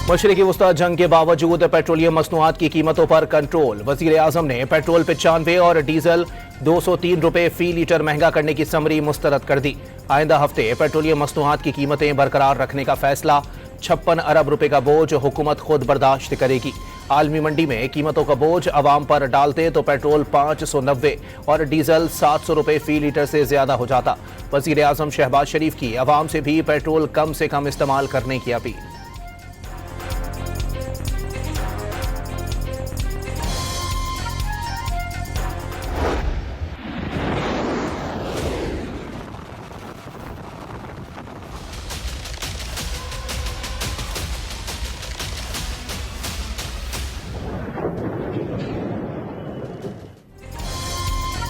मशरिकी वस्ता जंग के बावजूद पेट्रोलियम मसनूआत की कीमतों पर कंट्रोल। वजीर आजम ने पेट्रोल 95 और डीजल 203 रुपए फी लीटर महंगा करने की समरी मुस्तरद कर दी। आइंदा हफ्ते पेट्रोलियम मसनूआत की कीमतें बरकरार रखने का फैसला। 56 अरब रुपए का बोझ हुकूमत खुद बर्दाश्त करेगी। आलमी मंडी में कीमतों का बोझ अवाम पर डालते तो पेट्रोल 590 और डीजल 700 रुपए फी लीटर से ज्यादा हो जाता। वजीर आजम शहबाज शरीफ की अवाम से भी पेट्रोल कम से कम इस्तेमाल करने की अपील।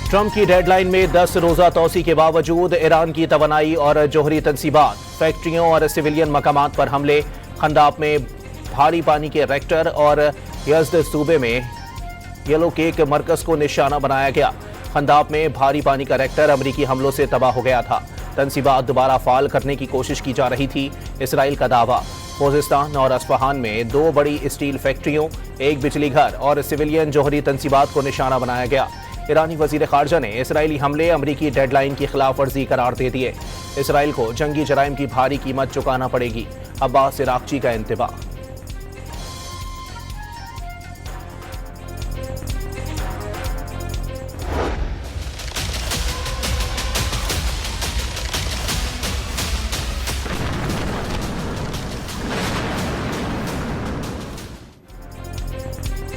ट्रंप की डेडलाइन में 10 रोजा तोसी के बावजूद ईरान की तवानाई और जोहरी तनसीबात, फैक्ट्रियों और सिविलियन मकामात पर हमले। खंदाब में भारी पानी के रेक्टर और यज़द सूबे में येलो केक मरकज को निशाना बनाया गया। खंदाब में भारी पानी का रेक्टर अमरीकी हमलों से तबाह हो गया था। तनसीबात दोबारा फाल करने की कोशिश की जा रही थी, इसराइल का दावा। खोजिस्तान और अस्फहान में 2 बड़ी स्टील फैक्ट्रियों, 1 बिजली घर और सिविलियन जोहरी तनसीबात को निशाना बनाया गया। ईरानी वजीर खारजा ने इसराइली हमले अमरीकी डेडलाइन की खिलाफ वर्जी करार दे दिए। इसराइल को जंगी जराइम की भारी कीमत चुकाना पड़ेगी। अब्बास इराक़ची का इंतबाह।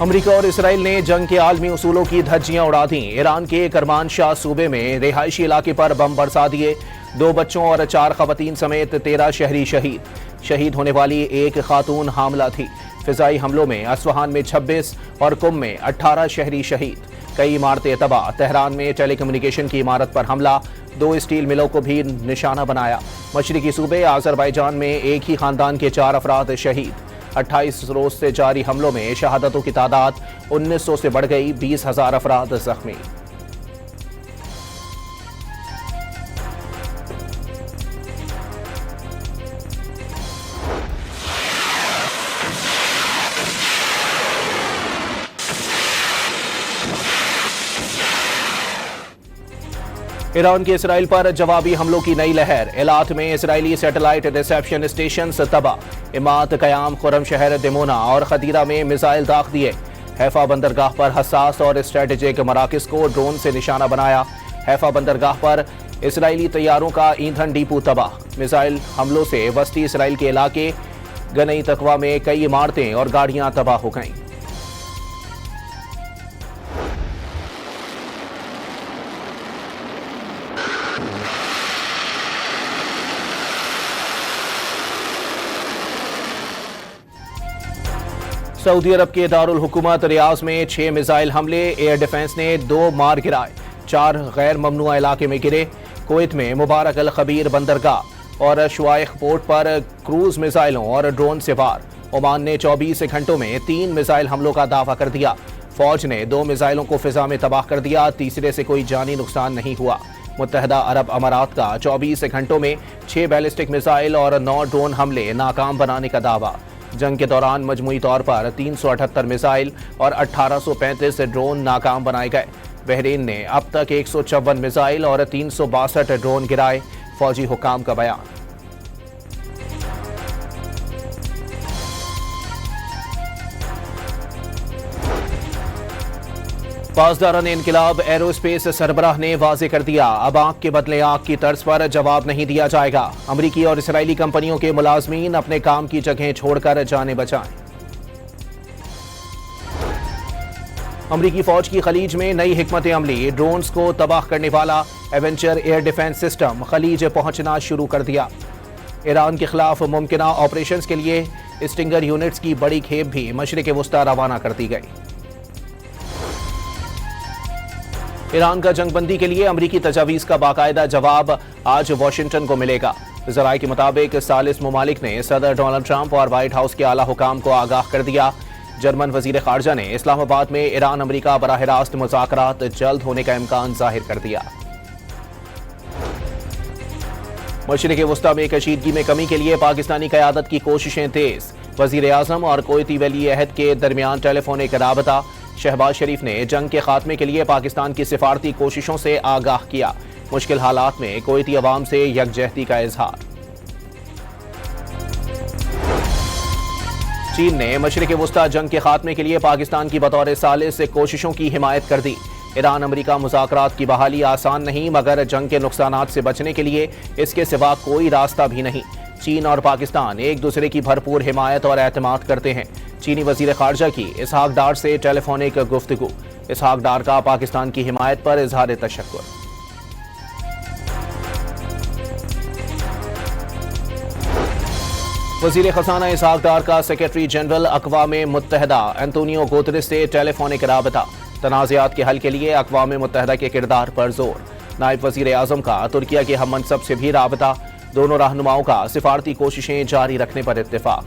अमरीका और इसराइल ने जंग के आलमी उसूलों की धज्जियां उड़ा दी। ईरान के करमान शाह सूबे में रिहायशी इलाके पर बम बरसा दिए। 2 बच्चों और 4 खवातीन समेत 13 शहरी शहीद। शहीद होने वाली एक खातून हामला थी। फिजाई हमलों में अस्फहान में 26 और कुम में 18 शहरी शहीद। कई इमारतें तबाह। तेहरान में टेलीकम्युनिकेशन की इमारत पर हमला। 2 स्टील मिलों को भी निशाना बनाया। मशरिकी सूबे आज़रबाईजान में एक ही खानदान के 4 अफराद शहीद। 28 रोज से जारी हमलों में शहादतों की तादाद 1900 से बढ़ गई। 20,000 अफराद जख्मी। ईरान के इसराइल पर जवाबी हमलों की नई लहर। एलात में इसराइली सैटेलाइट रिसेप्शन स्टेशन तबाह। इमात कयाम, खुरम शहर, दिमोना और खदीरा में मिसाइल दाग दिए। हैफा बंदरगाह पर हसास और स्ट्रेटेजिक मराकज को ड्रोन से निशाना बनाया। हैफा बंदरगाह पर इसराइली तैयारों का ईंधन डिपो तबाह। मिसाइल हमलों से वस्ती इसराइल के इलाके गनई तकवा में कई इमारतें और गाड़ियां तबाह हो गईं। सऊदी अरब के दारुल हुकूमत रियाज में 6 मिसाइल हमले। एयर डिफेंस ने 2 मार गिराए। 4 गैर ममनुआ इलाके में गिरे। कुवैत में मुबारक अल खबीर बंदरगाह और शुआइख पोर्ट पर क्रूज मिसाइलों और ड्रोन से वार। ओमान ने 24 घंटों में 3 मिसाइल हमलों का दावा कर दिया। फौज ने 2 मिसाइलों को फिजा में तबाह कर दिया। तीसरे से कोई जानी नुकसान नहीं हुआ। मुत्तहदा अरब अमारात का 24 घंटों में 6 बैलिस्टिक मिसाइल और 9 ड्रोन हमले नाकाम बनाने का दावा। जंग के दौरान मजमूई तौर पर 378 मिसाइल और 1835 ड्रोन नाकाम बनाए गए। बहरीन ने अब तक 154 मिसाइल और 362 ड्रोन गिराए। फौजी हुकाम का बयान। पासदारान इनकिलाब एरोस्पेस सरबराह ने वाजे कर दिया, अब आंख के बदले आंख की तर्ज पर जवाब नहीं दिया जाएगा। अमरीकी और इसराइली कंपनियों के मुलाजमीन अपने काम की जगह छोड़कर जाने बचाएं। अमरीकी फौज की खलीज में नई हिकमत अमली। ड्रोन्स को तबाह करने वाला एवेंचर एयर डिफेंस सिस्टम खलीज पहुंचना शुरू कर दिया। ईरान के खिलाफ मुमकिना ऑपरेशंस के लिए स्टिंगर यूनिट्स की बड़ी खेप भी मशरिक वस्ता रवाना कर दी गई। ईरान का जंगबंदी के लिए अमरीकी तजावीज़ का बाकायदा जवाब आज वाशिंगटन को मिलेगा। ज़राए के मुताबिक सालिस ममालिक ने सदर डोनाल्ड ट्रंप और व्हाइट हाउस के आला हुकाम को आगाह कर दिया। जर्मन वजीर खारजा ने इस्लामाबाद में ईरान अमरीका बराह रास्त मुज़ाकरात जल्द होने का इम्कान जाहिर कर दिया। मशरिक़ वस्ता में कशीदगी में कमी के लिए पाकिस्तानी क़यादत की कोशिशें तेज। वजीर आजम और कोयती वली अहद के दरमियान टेलीफोनिक राबता। शहबाज शरीफ ने जंग के खात्मे के लिए पाकिस्तान की सिफारती कोशिशों से आगाह किया। मुश्किल हालात में कोयती अवाम से यकजहती का इजहार। चीन ने मशरिक़ वुस्ता जंग के खात्मे के लिए पाकिस्तान की बतौर सालिस कोशिशों की हिमायत कर दी। ईरान अमरीका मुज़ाकरात की बहाली आसान नहीं, मगर जंग के नुकसानात से बचने के लिए इसके सिवा कोई रास्ता भी नहीं। चीन और पाकिस्तान एक दूसरे की भरपूर हिमायत और एतमाद करते हैं। चीनी वज़ीर ख़ारजा की इसहाक डार से टेलीफोनिक गुफ्तगू। इसहाक डार का पाकिस्तान की हिमायत पर इजहार तशक्कुर। वज़ीर ख़ज़ाना इसहाक डार का सेक्रेटरी जनरल अक़वाम मुत्तहिदा एंटोनियो गुतेरेस से टेलीफोनिक राबता। तनाज़ात के हल के लिए अक़वाम मुत्तहिदा के किरदार पर जोर। नायब वज़ीर आज़म का तुर्किया के हम मनसब से भी राबता। दोनों रहनुमाओं का सिफारती कोशिशें जारी रखने पर इत्तेफाक।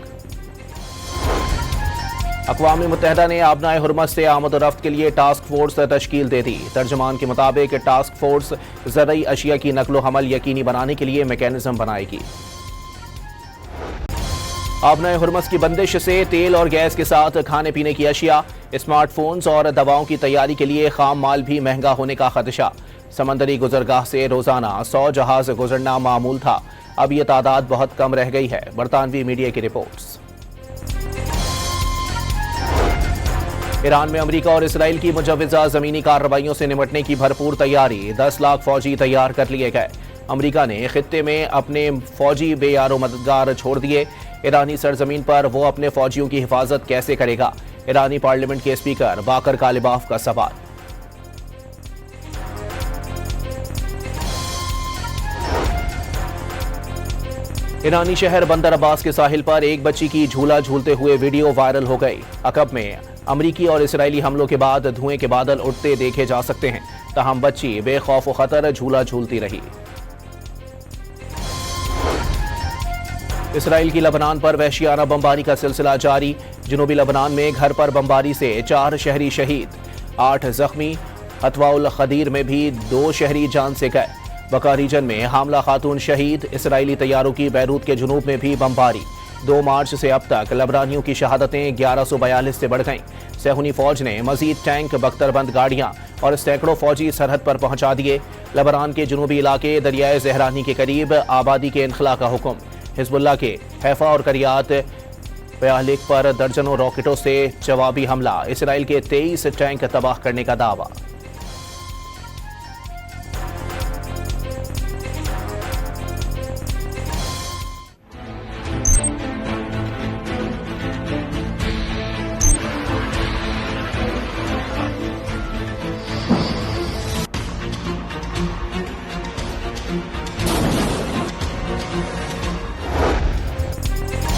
अक़वाम मुत्तहिदा ने आबनाए हुर्मत से आमद रफ्त के लिए टास्क फोर्स तश्कील दे दी। तर्जमान के मुताबिक टास्क फोर्स ज़रई अशिया की नकलो हमल यकीनी बनाने के लिए मैकेनिज्म बनाएगी। आबनाए हुर्मस की बंदिश से तेल और गैस के साथ खाने पीने की अशिया, स्मार्टफोन्स और दवाओं की तैयारी के लिए खाम माल भी महंगा होने का खदशा। समंदरी गुजरगाह से रोजाना 100 जहाज गुजरना मामूल था, अब यह तादाद बहुत कम रह गई है। बरतानवी मीडिया की रिपोर्ट्स। ईरान में अमेरिका और इसराइल की मुजव्वज़ा ज़मीनी कार्रवाइयों से निपटने की भरपूर तैयारी। 10 लाख फौजी तैयार कर लिए गए। अमेरिका ने खित्ते में अपने फौजी बेयारो मददगार छोड़ दिए। ईरानी सरजमीन पर वो अपने फौजियों की हिफाजत कैसे करेगा? ईरानी पार्लियामेंट के स्पीकर बाकर कालिबाफ का सवाल। ईरानी शहर बंदर अब्बास के साहिल पर एक बच्ची की झूला झूलते हुए वीडियो वायरल हो गई। अकब में अमरीकी और इसराइली हमलों के बाद धुएं के बादल उठते देखे जा सकते हैं, तहम बच्ची बेखौफ व खतर झूला झूलती रही। इसराइल की लबनान पर वहशियाना बमबारी का सिलसिला जारी। जनूबी लबनान में घर पर बमबारी से 4 शहरी शहीद, 8 जख्मी। हतवाउल खदीर में भी 2 शहरी जान से गए। बका रीजन में हामला खातून शहीद। इसराइली तैयारों की बैरूत के जुनूब में भी बमबारी। 2 मार्च से अब तक लबनानियों की शहादतें 1142 से बढ़ गईं। सहूनी फौज ने मजीद टैंक, बख्तरबंद गाड़ियां और सैकड़ों फौजी सरहद पर पहुंचा दिए। लबनान के जनूबी इलाके दरियाए जहरानी के करीब आबादी के इनखला का हुक्म। हिजबुल्लाह के हैफा और करियात बयालिक पर दर्जनों रॉकेटों से जवाबी हमला। इसराइल के 23 टैंक तबाह करने का दावा।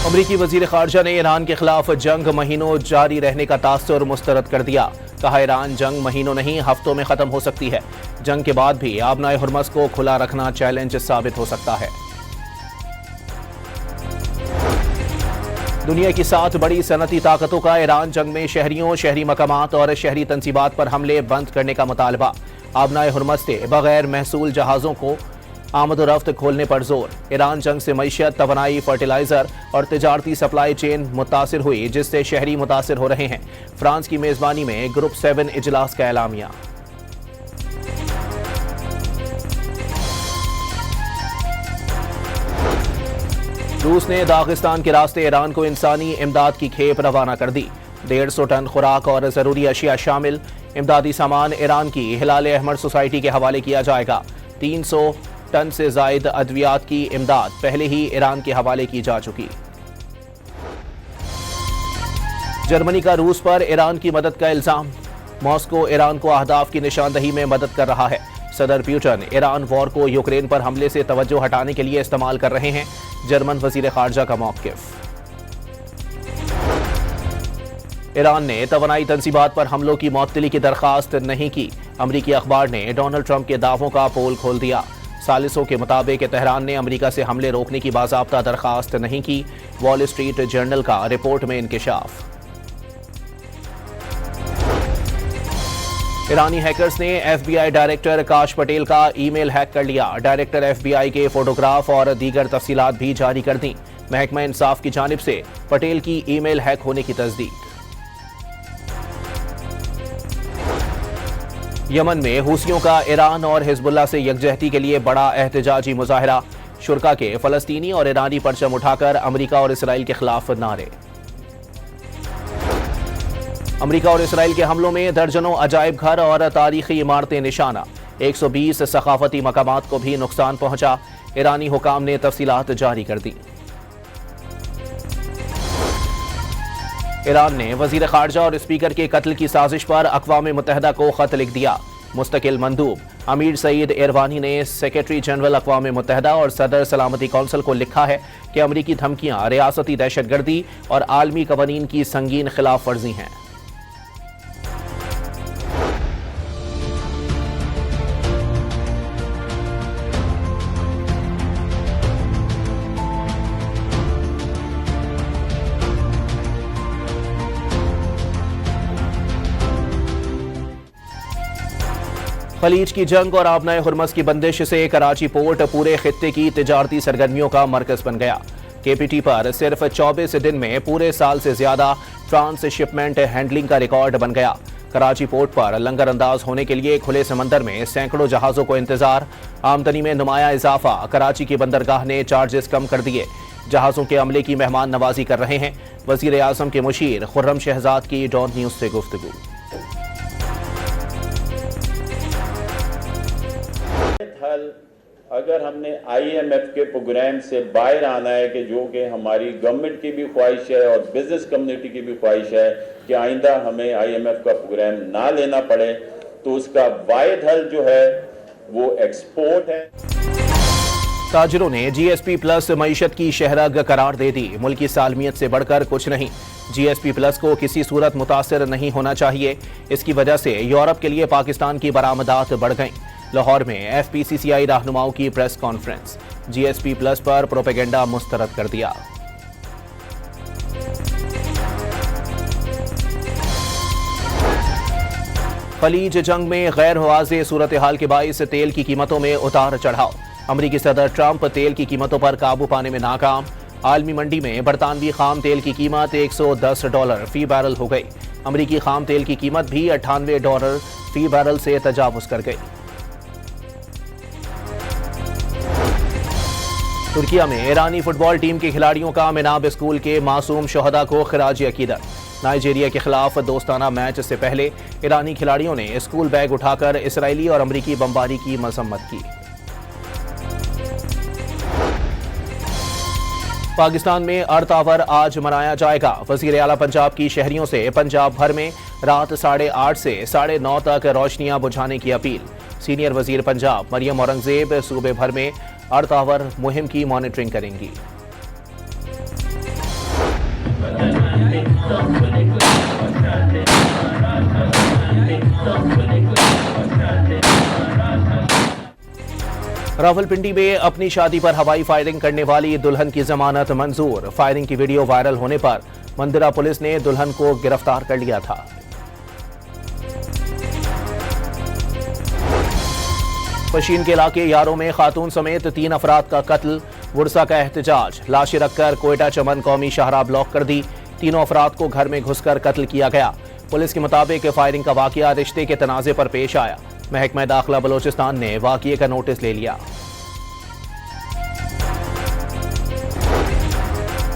अमरीकी वजीर खारजा ने ईरान के खिलाफ जंग महीनों जारी रहने का तासुर मुस्तरद कर दिया। कहा, ईरान जंग महीनों नहीं हफ्तों में खत्म हो सकती है। जंग के बाद भी आबनाए हुर्मस को खुला रखना चैलेंज साबित हो सकता है। दुनिया की 7 बड़ी सनती ताकतों का ईरान जंग में शहरियों, शहरी मकामात और शहरी तंसीबात पर हमले बंद करने का मुतालबा। आबनाए हुर्मस से बगैर महसूल जहाजों को आमद और रफ्त खोलने पर जोर। ईरान जंग से मईशत, तवानाई, फर्टिलाइजर और तिजारती सप्लाई चेन मुतासिर हुई, जिससे शहरी मुतासिर हो रहे हैं। फ्रांस की मेजबानी में ग्रुप 7 इजलास का एलामिया। रूस ने दागिस्तान के रास्ते ईरान को इंसानी इमदाद की खेप रवाना कर दी। 150 टन खुराक और जरूरी अशिया शामिल इमदादी सामान ईरान की हिलाल अहमद सोसाइटी के हवाले किया जाएगा। 300 टन से जायद अद्वियात की इमदाद पहले ही ईरान के हवाले की जा चुकी। जर्मनी का रूस पर ईरान की मदद का इल्जाम। मॉस्को ईरान को अहदाफ की निशानदही में मदद कर रहा है। सदर पुतिन ईरान वॉर को यूक्रेन पर हमले से तवज्जो हटाने के लिए इस्तेमाल कर रहे हैं। जर्मन वजीर खारजा का मौक़िफ़। ईरान ने तवानाई तंसीबात पर हमलों की मअतली की दरख्वास्त नहीं की। अमरीकी अखबार ने डोनाल्ड ट्रंप के दावों का पोल खोल दिया। सालिसों के मुताबिक तेहरान ने अमरीका से हमले रोकने की बाज़ाब्ता दरख्वास्त नहीं की। वॉल स्ट्रीट जर्नल का रिपोर्ट में इंकिशाफ। ईरानी हैकर्स ने FBI डायरेक्टर काश पटेल का ईमेल हैक कर लिया। डायरेक्टर FBI के फोटोग्राफ और दीगर तफसीलात भी जारी कर दी। महकमा इंसाफ की जानिब से पटेल की ईमेल हैक होने की तस्दीक। यमन में हूसियों का ईरान और हिजबुल्लाह से यकजहती के लिए बड़ा एहतजाजी मुजाहिरा। शुरा के फलस्तीनी और ईरानी परचम उठाकर अमरीका और इसराइल के खिलाफ नारे। अमरीका और इसराइल के हमलों में दर्जनों अजायब घर और तारीखी इमारतें निशाना। 120 सकाफती मकामात को भी नुकसान पहुंचा। ईरानी हुकाम ने तफसीलात जारी कर दी। ईरान ने वजीर खारजा और स्पीकर के कत्ल की साजिश पर अक़वाम मुत्तहिदा को खत लिख दिया। मुस्तकिल मंदूब अमीर सईद इरवानी ने सेक्रेटरी जनरल अक़वाम मुत्तहिदा और सदर सलामती कौंसिल को लिखा है कि अमरीकी धमकियां रियासती दहशतगर्दी और आलमी कवानीन की संगीन खिलाफ वर्जी हैं। खलीज की जंग और आबनाए हुरमस की बंदिश से कराची पोर्ट पूरे खित्ते की तिजारती सरगर्मियों का मरकज बन गया। केपीटी पर सिर्फ 24 दिन में पूरे साल से ज्यादा ट्रांसशिपमेंट हैंडलिंग का रिकॉर्ड बन गया। कराची पोर्ट पर लंगर अंदाज होने के लिए खुले समंदर में सैकड़ों जहाजों को इंतजार। आमदनी में नुमाया इजाफा। कराची की बंदरगाह ने चार्जेस कम कर दिए। जहाजों के अमले की मेहमान नवाजी कर रहे हैं। वजीर आजम के मुशीर खुर्रम शहजाद की डॉन न्यूज से गुफ्तगू। अगर हमने IMF के प्रोग्राम से बाहर आना है कि जो कि हमारी गवर्नमेंट की भी ख्वाहिश है और बिजनेस कम्युनिटी की भी ख्वाहिश है कि आइंदा हमें IMF का प्रोग्राम ना लेना पड़े, तो उसका वाहिद हल जो है वो एक्सपोर्ट है। ताजिरों ने GSP प्लस मईशत की शहरग करार दे दी। मुल्क की सालमियत से बढ़कर कुछ नहीं। GSP प्लस को किसी सूरत मुतासिर नहीं होना चाहिए। इसकी वजह से यूरोप के लिए पाकिस्तान की बरामदात बढ़ गईं। लाहौर में FPCCI रहनुमाओं की प्रेस कॉन्फ्रेंस। GSP प्लस पर प्रोपेगेंडा मुस्तरद कर दिया। खलीज जंग में गैर वाज़ेह सूरत हाल के बाइस तेल की कीमतों में उतार चढ़ाव। अमरीकी सदर ट्रंप तेल की कीमतों पर काबू पाने में नाकाम। आलमी मंडी में बरतानवी खाम तेल की कीमत $110 फी बैरल हो गई। अमरीकी खाम तेल की कीमत भी $98 फी बैरल से तजावुज कर गई। तुर्किया में ईरानी फुटबॉल टीम के खिलाड़ियों का मिनाब स्कूल के मासूम शोहदा को खिराज अकीदत। नाइजीरिया के खिलाफ दोस्ताना मैच से पहले ईरानी खिलाड़ियों ने स्कूल बैग उठाकर इसराइली और अमरीकी बमबारी की मजम्मत की। पाकिस्तान में अर्थ आवर आज मनाया जाएगा। वजीर आला पंजाब की शहरियों से पंजाब भर में रात 8:30 से 9:30 तक रोशनियां बुझाने की अपील। सीनियर वजीर पंजाब मरियम औरंगजेब सूबे भर में अर्थ आवर मुहिम की मॉनिटरिंग करेंगी। रावलपिंडी में अपनी शादी पर हवाई फायरिंग करने वाली दुल्हन की जमानत मंजूर। फायरिंग की वीडियो वायरल होने पर मंदिरा पुलिस ने दुल्हन को गिरफ्तार कर लिया था। पशीन के इलाके यारों में खातून समेत 3 अफराद का कत्ल। वुरसा का एहतजाज। लाशें रखकर कोयटा चमन कौमी शाहराह ब्लॉक कर दी। तीनों अफराद को घर में घुसकर कत्ल किया गया। पुलिस के मुताबिक फायरिंग का वाकया रिश्ते के तनाजे पर पेश आया। महकमा दाखिला बलोचिस्तान ने वाकये का नोटिस ले लिया।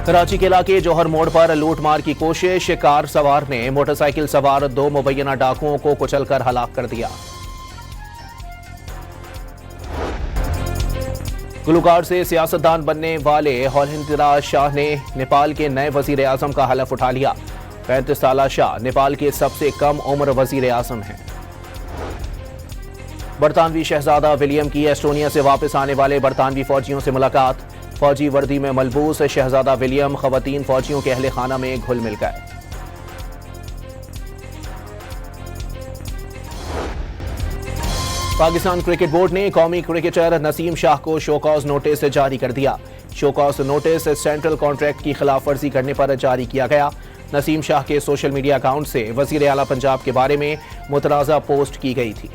कराची के इलाके जौहर मोड़ पर लूटमार की कोशिश। कार सवार ने मोटरसाइकिल सवार 2 मुबैना डाकुओं को कुचलकर हलाक कर दिया। गुलकार से सियासतदान बनने वाले हौलिंदरा शाह ने नेपाल के नए वजीर आजम का हलफ उठा लिया। 35 साल शाह नेपाल के सबसे कम उम्र वजीर आजम हैं। बरतानवी शहजादा विलियम की एस्टोनिया से वापस आने वाले बरतानवी फौजियों से मुलाकात। फौजी वर्दी में मलबूस शहजादा विलियम खवातीन फौजियों के अहले खाना में घुल मिल गए। पाकिस्तान क्रिकेट बोर्ड ने कौमी क्रिकेटर नसीम शाह को शोकॉज नोटिस जारी कर दिया। शोकॉज नोटिस सेंट्रल कॉन्ट्रैक्ट की खिलाफ वर्जी करने पर जारी किया गया। नसीम शाह के सोशल मीडिया अकाउंट से वजीर आला पंजाब के बारे में मुतराजा पोस्ट की गई थी।